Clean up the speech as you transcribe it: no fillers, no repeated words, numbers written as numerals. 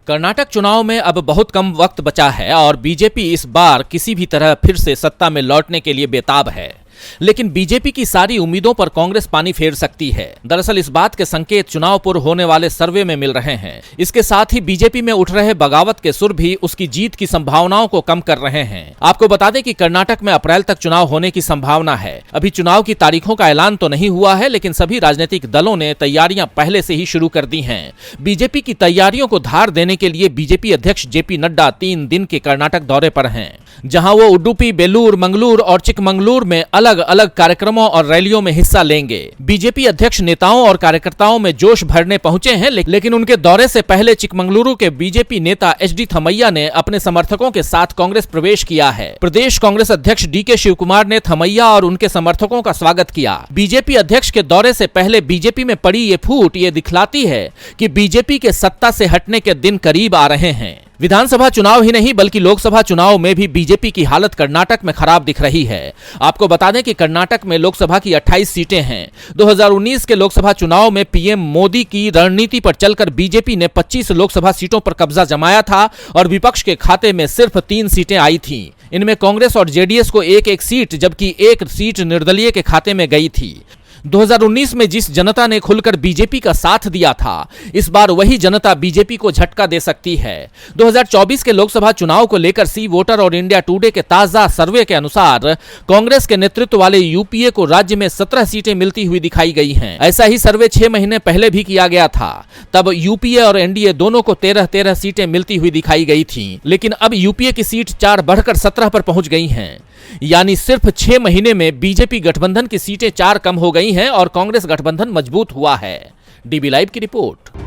कर्नाटक चुनाव में अब बहुत कम वक्त बचा है और बीजेपी इस बार किसी भी तरह फिर से सत्ता में लौटने के लिए बेताब है। लेकिन बीजेपी की सारी उम्मीदों पर कांग्रेस पानी फेर सकती है। दरअसल इस बात के संकेत चुनाव पूर्व होने वाले सर्वे में मिल रहे हैं। इसके साथ ही बीजेपी में उठ रहे बगावत के सुर भी उसकी जीत की संभावनाओं को कम कर रहे हैं। आपको बता दें कि कर्नाटक में अप्रैल तक चुनाव होने की संभावना है। अभी चुनाव की तारीखों का ऐलान तो नहीं हुआ है, लेकिन सभी राजनीतिक दलों ने तैयारियां पहले से ही शुरू कर दी हैं। बीजेपी की तैयारियों को धार देने के लिए बीजेपी अध्यक्ष जेपी नड्डा 3 दिन के कर्नाटक दौरे पर हैं, जहां वो उडुपी, बेलूर, मंगलूर और चिकमंगलूर में अलग अलग कार्यक्रमों और रैलियों में हिस्सा लेंगे। बीजेपी अध्यक्ष नेताओं और कार्यकर्ताओं में जोश भरने पहुंचे हैं, लेकिन उनके दौरे से पहले चिकमंगलुरु के बीजेपी नेता एचडी थमैया ने अपने समर्थकों के साथ कांग्रेस प्रवेश किया है। प्रदेश कांग्रेस अध्यक्ष डीके शिवकुमार ने थमैया और उनके समर्थकों का स्वागत किया। बीजेपी अध्यक्ष के दौरे से पहले बीजेपी में पड़ी ये फूट ये दिखलाती है कि बीजेपी के सत्ता से हटने के दिन करीब आ रहे हैं। विधानसभा चुनाव ही नहीं बल्कि लोकसभा चुनाव में भी बीजेपी की हालत कर्नाटक में खराब दिख रही है। आपको बता दें कि कर्नाटक में लोकसभा की 28 सीटें हैं। 2019 के लोकसभा चुनाव में पीएम मोदी की रणनीति पर चलकर बीजेपी ने 25 लोकसभा सीटों पर कब्जा जमाया था और विपक्ष के खाते में सिर्फ 3 सीटें आई थीं। इनमें कांग्रेस और जेडीएस को एक एक सीट जबकि एक सीट निर्दलीय के खाते में गई थी। 2019 में जिस जनता ने खुलकर बीजेपी का साथ दिया था, इस बार वही जनता बीजेपी को झटका दे सकती है। 2024 के लोकसभा चुनाव को लेकर सी वोटर और इंडिया टुडे के ताजा सर्वे के अनुसार कांग्रेस के नेतृत्व वाले यूपीए को राज्य में 17 सीटें मिलती हुई दिखाई गई हैं। ऐसा ही सर्वे 6 महीने पहले भी किया गया था। तब यूपीए और एनडीए दोनों को 13-13 सीटें मिलती हुई दिखाई गई थी, लेकिन अब यूपीए की सीट 4 बढ़कर 17 पर पहुंच गई हैं। यानी सिर्फ 6 महीने में बीजेपी गठबंधन की सीटें 4 कम हो गई हैं और कांग्रेस गठबंधन मजबूत हुआ है। डीबी लाइव की रिपोर्ट।